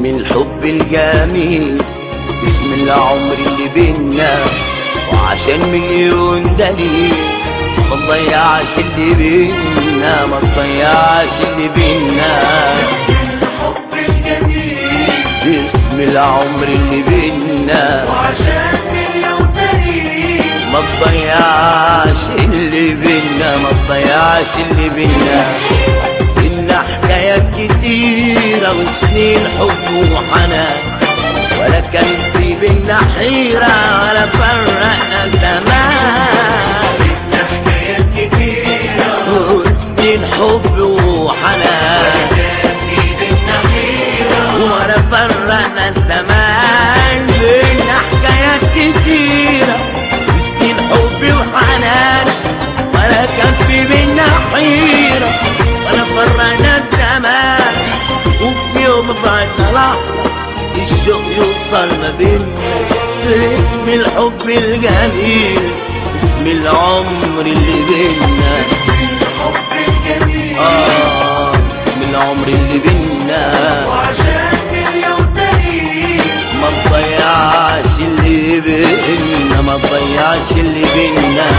باسم الحب الجميل، باسم العمر اللي بينا، وعشان مليون دليل ما تضيعش اللي بينا، ما تضيعش اللي بينا. باسم الحب الجميل، باسم العمر اللي بينا، وعشان مليون دليل ما تضيعش اللي بينا، ما تضيعش اللي بينا. إلنا حكايات كتيرة وسنين حب وحنان، ولا كان في بينا حيرة ولا فرقنا زمان. إلنا حكايات كتيرة وسنين حب وحنان، كان في بينا حيرة ولا فرقنا زمان. بينا حكايات كتيرة وسنين حب وحنان، ولا كان في بينا حيرة ولا فرقنا الزمان. وفي يوم بعدنا لحظة الشوق يوصل ما بينا، باسم الحب الجميل، باسم العمر اللي بينا. باسم الحب الجميل، باسم العمر اللي بينا، وعشان مليون دليل ما تضيعش اللي بينا، ما تضيعش اللي بينا.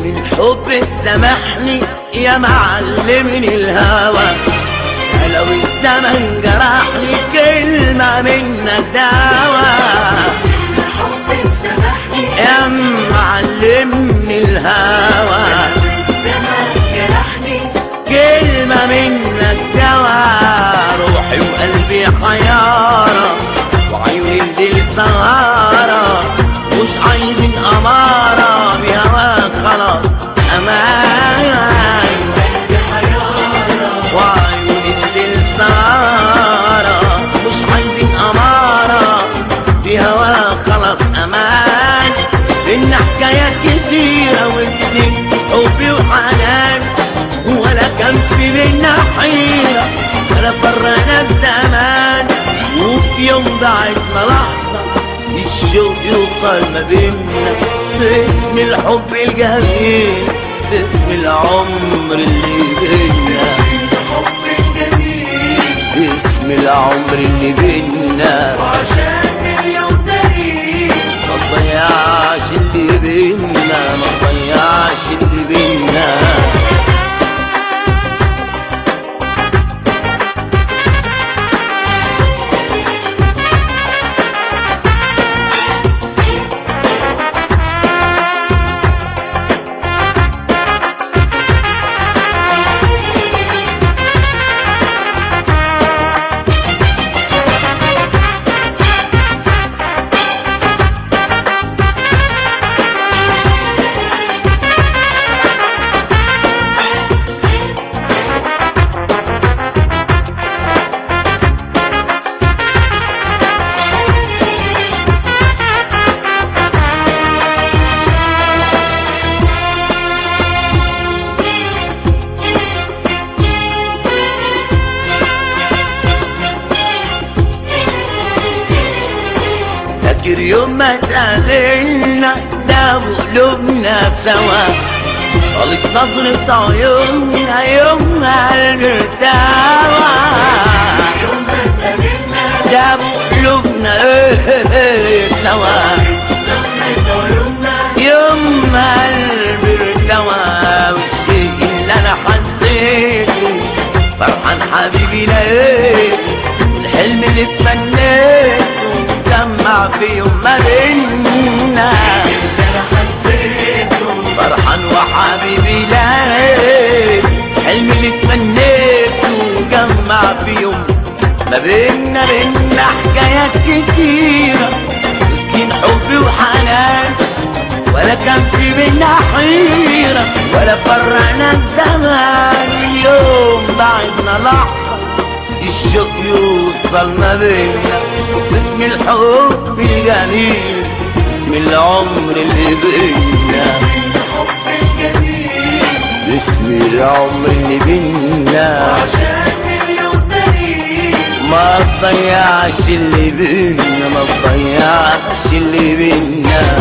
الحب تسامحني يا معلمني الهوى، لو الزمن جرحني كلمة منك دوا. الحب تسامحني يا معلمني الهوى، الزمن جرحني كلمة منك دوا. روحي وقلبي حيارة وعيوني الليل سهارة، مش عايزين أمارة بهواك خلاص أمان. قلبي حيارة وعيوني الليل سهارة، مش عايزين أمارة بهواك خلاص أمان. إن حكايات كتيرة وسنين حب وحنان، ولا كان في بينا حيرة ولا فرقنا الزمان. وفي يوم بعدنا لحظة الشوق يوصل ما بينا، باسم الحب الجميل، باسم العمر اللي بينا. الحب الجميل، باسم العمر اللي بينا، وعشان مليون دليل ما تضيعش اللي بينا، ما تضيعش اللي بينا. فاكر يوم ما اتقابلنا ده وقلوبنا سوا، طالت نظرة عيوننا يومها قلبي ارتوى. يوم ما اتقابلنا ده وقلوبنا سوا، نظرة عيوننا يومها قلبي ارتوى. والشيء اللي انا حسيته فرحان حبيبي لقيته، والحلم اللي اتمنيته جمع في يوم ما بينا. اللي انا حسيته ما بينا حكايات كتيرة وسكين حب وحنان، ولا كان في بينا حيرة ولا فرقنا الزمان. اليوم بعدنا لحظة الشوق يوصل ما بينا، باسم الحب الجميل باسم العمر اللي بينا، الحب الجميل باسم العمر اللي بينا. عشان اليوم دليل ما تضيعش اللي بينا، ما تضيعش اللي بينا.